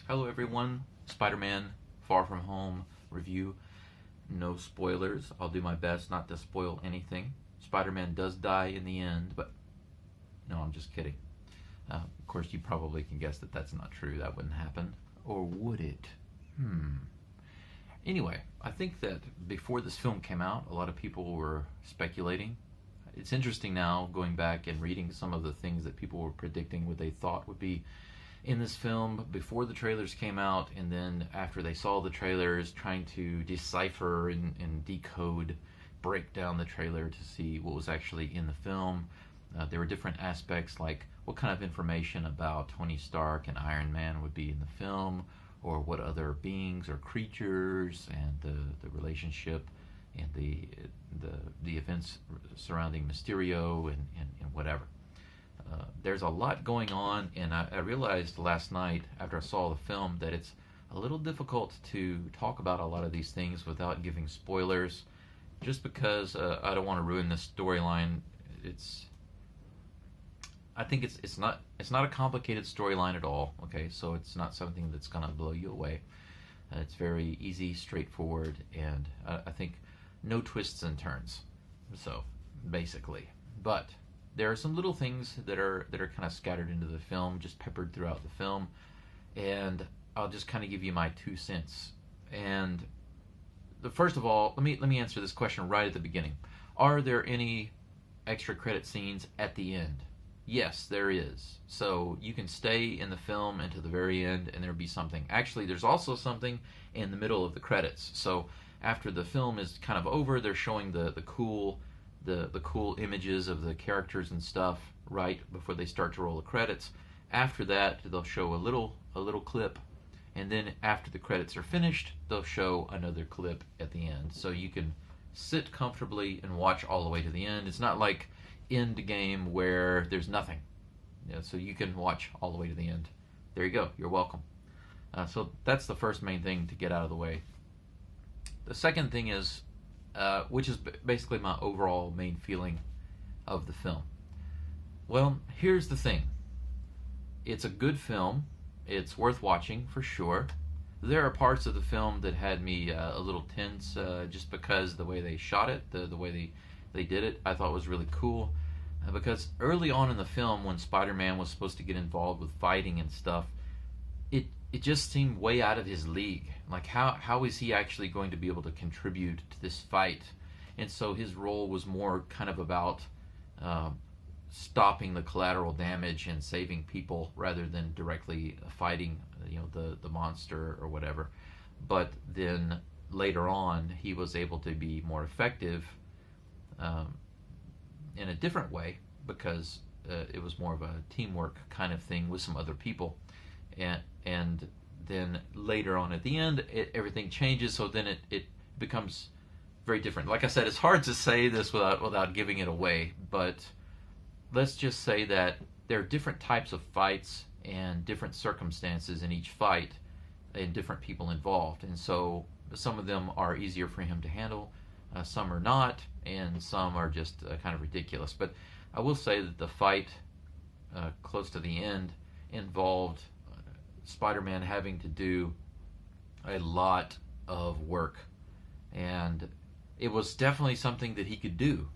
Hello everyone, Spider-Man Far From Home review. No spoilers. I'll do my best not to spoil anything. Spider-Man does die in the end, but no, I'm just kidding. Of course, you probably can guess that that's not true. That wouldn't happen. Or would it? Anyway, I think that before this film came out, a lot of people were speculating. It's interesting now, going back and reading some of the things that people were predicting what they thought would be in this film before the trailers came out, and then after they saw the trailers, trying to decipher and decode, break down the trailer to see what was actually in the film. There were different aspects, like what kind of information about Tony Stark and Iron Man would be in the film, or what other beings or creatures, and the relationship and the events surrounding Mysterio and whatever. There's a lot going on, and I realized last night after I saw the film that it's a little difficult to talk about a lot of these things without giving spoilers, just because I don't want to ruin this storyline. I think it's not a complicated storyline at all. Okay, so it's not something that's gonna blow you away. It's very easy, straightforward, and I think no twists and turns. So basically, but there are some little things that are kind of scattered into the film, just peppered throughout the film, and I'll just kind of give you my 2 cents. And first of all, let me answer this question right at the beginning. Are there any extra credit scenes at the end? Yes, there is. So you can stay in the film until the very end, and there'll be something. Actually, there's also something in the middle of the credits. So after the film is kind of over, they're showing the cool images of the characters and stuff right before they start to roll the credits. After that, they'll show a little clip, and then after the credits are finished, they'll show another clip at the end. So you can sit comfortably and watch all the way to the end. It's not like Endgame where there's nothing. So you can watch all the way to the end. There you go. You're welcome. So that's the first main thing to get out of the way. The second thing is, which is basically my overall main feeling of the film. Well, here's the thing. It's a good film. It's worth watching for sure. There are parts of the film that had me a little tense, just because the way they shot it, the way they did it, I thought was really cool. Because early on in the film, when Spider-Man was supposed to get involved with fighting and stuff, it just seemed way out of his league. Like, how is he actually going to be able to contribute to this fight? And so his role was more kind of about stopping the collateral damage and saving people rather than directly fighting, the monster or whatever. But then later on, he was able to be more effective in a different way, because it was more of a teamwork kind of thing with some other people. And then later on at the end, everything changes, so then it becomes very different. Like I said, it's hard to say this without giving it away, but let's just say that there are different types of fights and different circumstances in each fight and different people involved. And so some of them are easier for him to handle, some are not, and some are just kind of ridiculous. But I will say that the fight close to the end involved Spider-Man having to do a lot of work, and it was definitely something that he could do,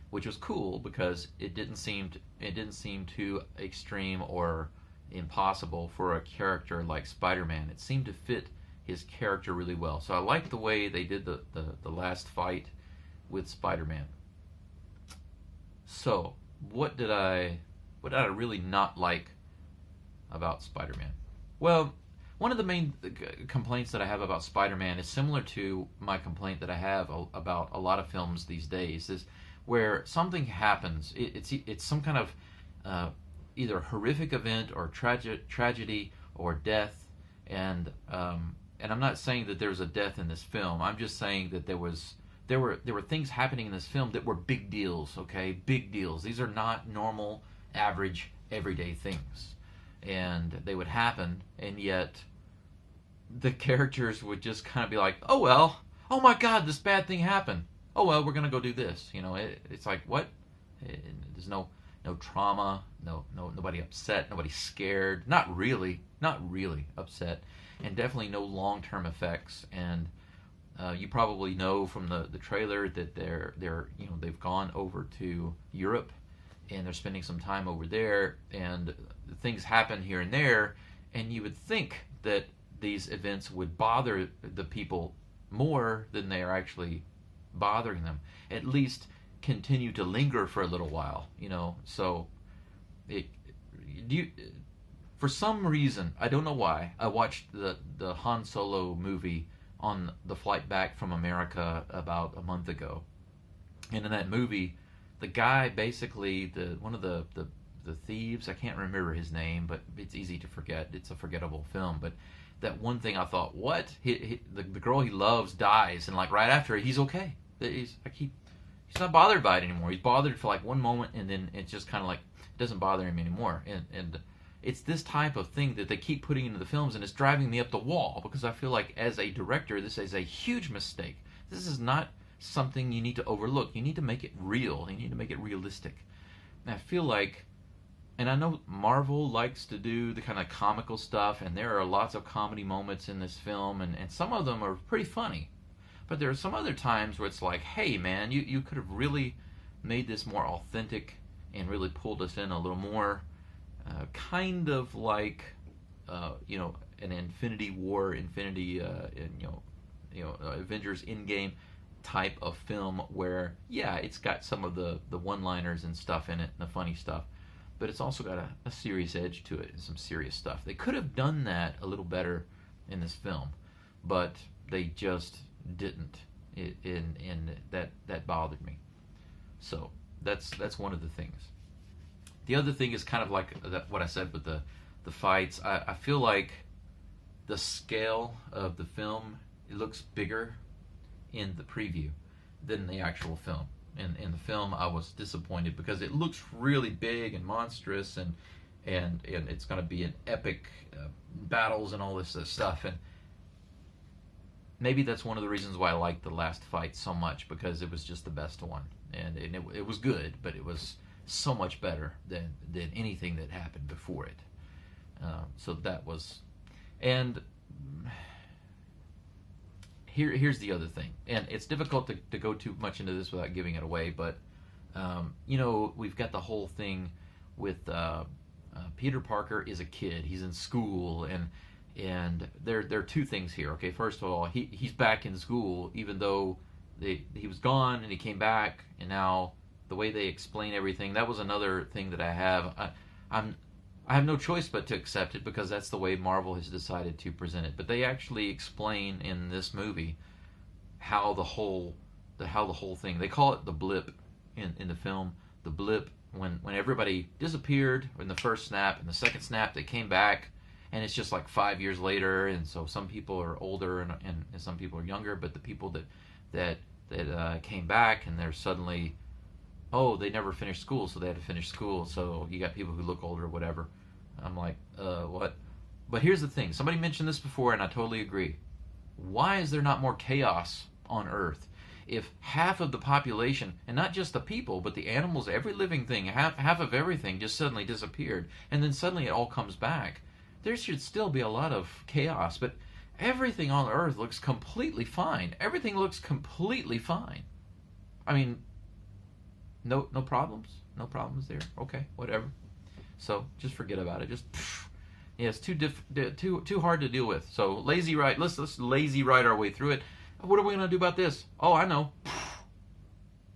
which was cool because it didn't seem too extreme or impossible for a character like Spider-Man. It seemed to fit his character really well. So I liked the way they did the last fight with Spider-Man. So what did I really not like about Spider-Man? Well, one of the main complaints that I have about Spider-Man is similar to my complaint that I have about a lot of films these days, is where something happens. It's some kind of either horrific event or tragedy or death, and I'm not saying that there's a death in this film. I'm just saying that there were things happening in this film that were big deals. Okay, big deals. These are not normal, average, everyday things. And they would happen, and yet the characters would just kind of be like, oh well, oh my god, this bad thing happened. Oh well, we're gonna go do this. It's like, what? There's no no trauma, nobody upset, nobody scared, not really upset, and definitely no long-term effects. And you probably know from the trailer that they've gone over to Europe and they're spending some time over there, and things happen here and there, and you would think that these events would bother the people more than they are actually bothering them. At least continue to linger for a little while, So, for some reason, I don't know why, I watched the Han Solo movie on the flight back from America about a month ago, and in that movie, the guy basically one of the thieves, I can't remember his name, but it's easy to forget. It's a forgettable film, but that one thing I thought, what? The girl he loves dies, and like right after it, he's okay. He's not bothered by it anymore. He's bothered for like one moment, and then it's just kind of like it doesn't bother him anymore. And it's this type of thing that they keep putting into the films, and it's driving me up the wall, because I feel like as a director, this is a huge mistake. This is not something you need to overlook. You need to make it real. You need to make it realistic. And I feel like, and I know Marvel likes to do the kind of comical stuff, and there are lots of comedy moments in this film, and some of them are pretty funny. But there are some other times where it's like, hey man, you could have really made this more authentic and really pulled us in a little more, kind of like, an Infinity War, Avengers Endgame type of film where, yeah, it's got some of the one-liners and stuff in it, and the funny stuff, but it's also got a serious edge to it and some serious stuff. They could have done that a little better in this film, but they just didn't. And that bothered me. So that's one of the things. The other thing is kind of like what I said with the fights. I feel like the scale of the film, it looks bigger in the preview than the actual film. In the film, I was disappointed because it looks really big and monstrous, and it's going to be an epic battles and all this stuff. And maybe that's one of the reasons why I liked the last fight so much, because it was just the best one, and it was good, but it was so much better than anything that happened before it. So that was, and here's the other thing, and it's difficult to go too much into this without giving it away, but we've got the whole thing with Peter Parker is a kid. He's in school, and there are two things here. Okay, first of all, he's back in school, even though he was gone and he came back, and now the way they explain everything, that was another thing that I have. I have no choice but to accept it, because that's the way Marvel has decided to present it. But they actually explain in this movie how the whole thing, they call it the blip in the film. The blip, when everybody disappeared in the first snap, and the second snap they came back, and it's just like 5 years later, and so some people are older and some people are younger, but the people that came back, and they're suddenly, they never finished school, so they had to finish school, so you got people who look older or whatever. I'm like, what? But here's the thing. Somebody mentioned this before, and I totally agree. Why is there not more chaos on Earth? If half of the population, and not just the people, but the animals, every living thing, half of everything just suddenly disappeared, and then suddenly it all comes back, there should still be a lot of chaos, but everything on Earth looks completely fine. Everything looks completely fine. I mean, no problems? No problems there? Okay, whatever. So just forget about it. It's too hard to deal with. So lazy write. Let's lazy write our way through it. What are we gonna do about this? Oh, I know.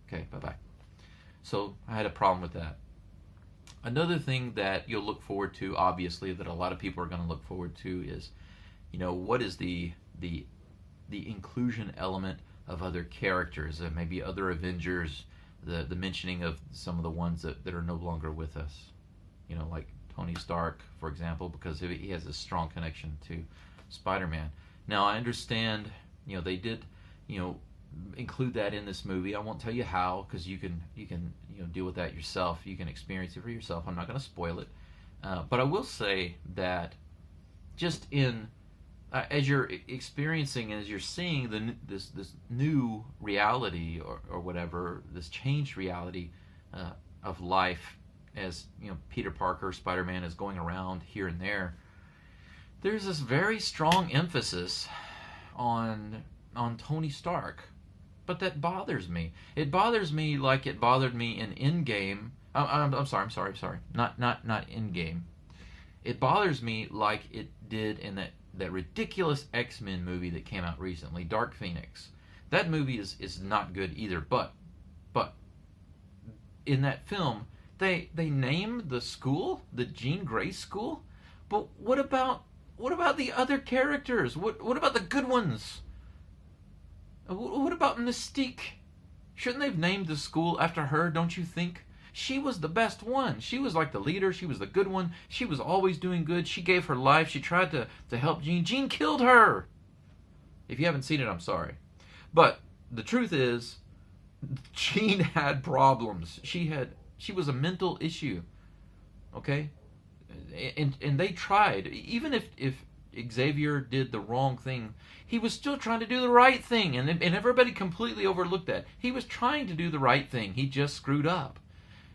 Okay, bye. So I had a problem with that. Another thing that you'll look forward to, obviously, that a lot of people are going to look forward to is, what is the inclusion element of other characters, maybe other Avengers, the mentioning of some of the ones that are no longer with us, like Tony Stark, for example, because he has a strong connection to Spider-Man. Now, I understand, they did, include that in this movie. I won't tell you how, because you can deal with that yourself. You can experience it for yourself. I'm not going to spoil it, but I will say that just as you're experiencing, as you're seeing this new reality or whatever, this changed reality of life as Peter Parker, Spider-Man is going around here and there, there's this very strong emphasis on Tony Stark. But that bothers me. It bothers me like it bothered me in Endgame. I'm sorry. Not Endgame. It bothers me like it did in that ridiculous X-Men movie that came out recently, Dark Phoenix. That movie is not good either. But in that film, they named the school the Jean Grey School. But what about the other characters? What about the good ones? What about Mystique? Shouldn't they have named the school after her, don't you think? She was the best one. She was like the leader. She was the good one. She was always doing good. She gave her life. She tried to help Jean. Jean killed her. If you haven't seen it, I'm sorry. But the truth is, Jean had problems. She was a mental issue. Okay? And they tried. Even if Xavier did the wrong thing, he was still trying to do the right thing, and everybody completely overlooked that. He was trying to do the right thing. He just screwed up.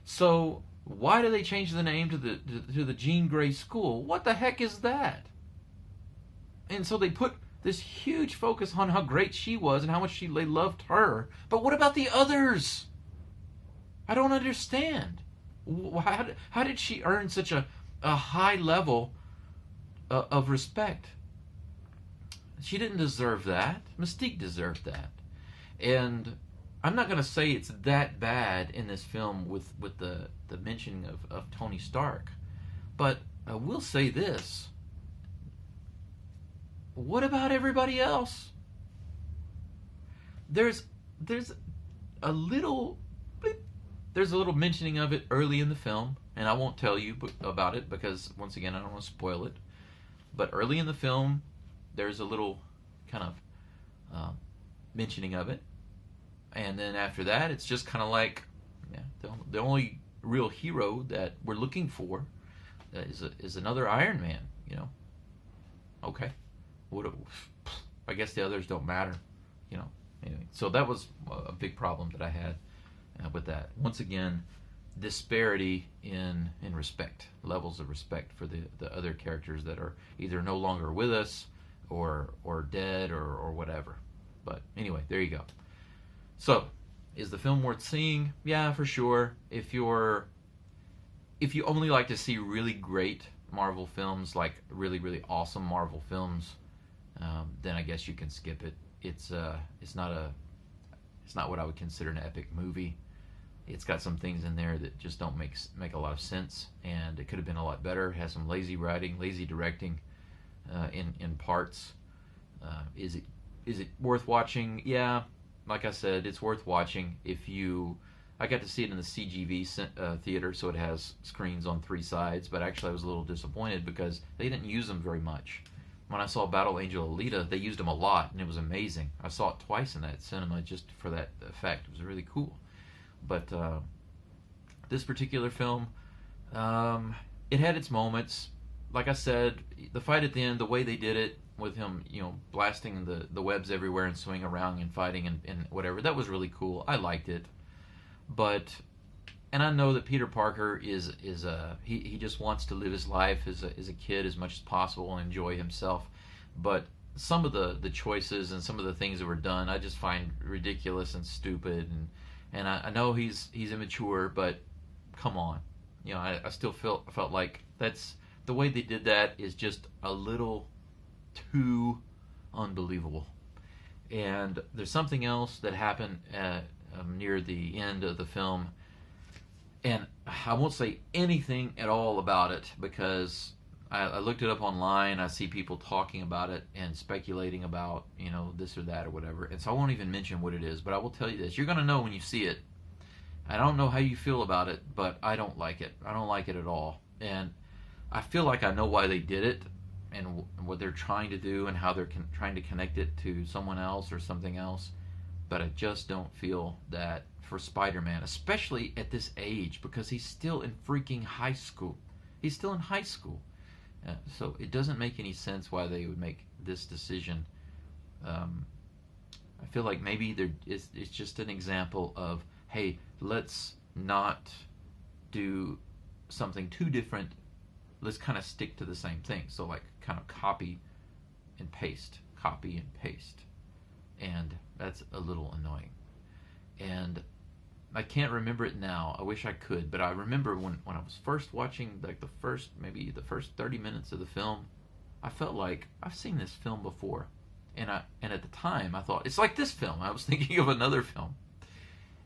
So why do they change the name to the Jean Grey School? What the heck is that? And so they put this huge focus on how great she was and how much they loved her. But what about the others? I don't understand. How did she earn such a high level of respect? She didn't deserve that. Mystique deserved that. And I'm not going to say it's that bad in this film with the mentioning of Tony Stark. But I will say this. What about everybody else? There's a little mentioning of it early in the film, and I won't tell you about it because, once again, I don't want to spoil it. But early in the film, there's a little kind of mentioning of it. And then after that, it's just kind of like the only real hero that we're looking for is another Iron Man, Okay. I guess the others don't matter, Anyway, so that was a big problem that I had with that. Once again, disparity in respect, levels of respect for the other characters that are either no longer with us or dead or whatever. But anyway, there you go. So, is the film worth seeing? Yeah, for sure. If you only like to see really great Marvel films, like really, really awesome Marvel films, then I guess you can skip it. It's not what I would consider an epic movie. It's got some things in there that just don't make a lot of sense, and it could have been a lot better. It has some lazy writing, lazy directing in parts. Is it worth watching? Yeah, like I said, it's worth watching I got to see it in the CGV theater, so it has screens on 3 sides, but actually I was a little disappointed because they didn't use them very much. When I saw Battle Angel Alita, they used them a lot, and it was amazing. I saw it twice in that cinema just for that effect. It was really cool. But this particular film, it had its moments. Like I said, the fight at the end, the way they did it, with him, blasting the webs everywhere and swinging around and fighting and whatever, that was really cool. I liked it. And I know that Peter Parker he just wants to live his life as a kid as much as possible and enjoy himself. But some of the choices and some of the things that were done, I just find ridiculous and stupid. And I know he's immature, but come on, I still felt like that's the way they did that is just a little too unbelievable. And there's something else that happened near the end of the film, and I won't say anything at all about it because I looked it up online. I see people talking about it and speculating about this or that or whatever, and so I won't even mention what it is. But I will tell you this: you're going to know when you see it. I don't know how you feel about it, but I don't like it. I don't like it at all, and I feel like I know why they did it and what they're trying to do and how they're trying to connect it to someone else or something else. But I just don't feel that for Spider-Man, especially at this age, because he's still in freaking high school. He's still in high school. So it doesn't make any sense why they would make this decision. I feel like maybe it's just an example of, hey, let's not do something too different, let's kind of stick to the same thing. So like kind of copy and paste, copy and paste. And that's a little annoying. And I can't remember it now. I wish I could, but I remember when I was first watching like maybe the first 30 minutes of the film, I felt like I've seen this film before. And at the time I thought, it's like this film. I was thinking of another film.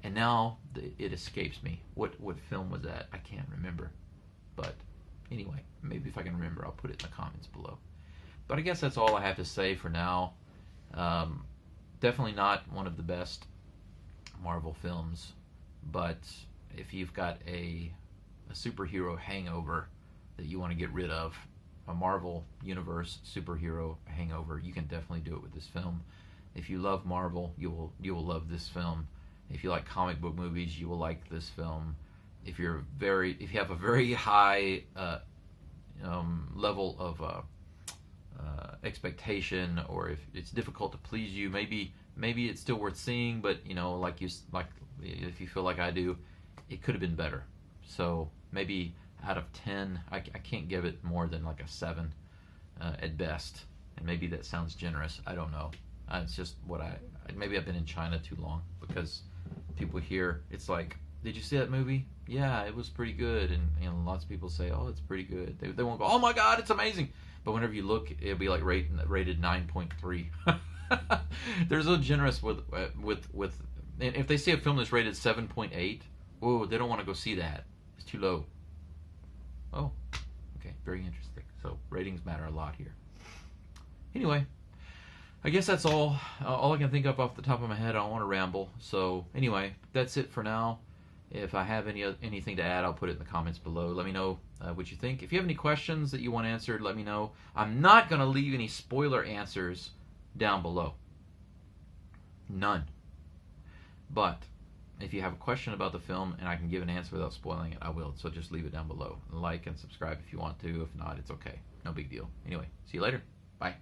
And now it escapes me. What film was that? I can't remember. But anyway, maybe if I can remember, I'll put it in the comments below. But I guess that's all I have to say for now. Definitely not one of the best Marvel films, but if you've got a superhero hangover that you want to get rid of, a Marvel Universe superhero hangover, you can definitely do it with this film. If you love Marvel, you will love this film. If you like comic book movies, you will like this film. If you have a very high level of expectation, or if it's difficult to please you, maybe it's still worth seeing. But like if you feel like I do, it could have been better. So maybe out of 10, I can't give it more than like a 7 at best. And maybe that sounds generous. I don't know. It's just maybe I've been in China too long, because people here, it's like, did you see that movie? Yeah, it was pretty good. And lots of people say, oh, it's pretty good. They won't go, oh my God, it's amazing. But whenever you look, it'll be like rated 9.3. They're so generous with and if they see a film that's rated 7.8, oh, they don't want to go see that. It's too low. Oh, okay, very interesting. So ratings matter a lot here. Anyway, I guess that's all I can think of off the top of my head. I don't want to ramble. So anyway, that's it for now. If I have anything to add, I'll put it in the comments below. Let me know what you think. If you have any questions that you want answered, let me know. I'm not going to leave any spoiler answers down below. None. But if you have a question about the film and I can give an answer without spoiling it, I will. So just leave it down below. Like and subscribe if you want to. If not, it's okay. No big deal. Anyway, see you later. Bye.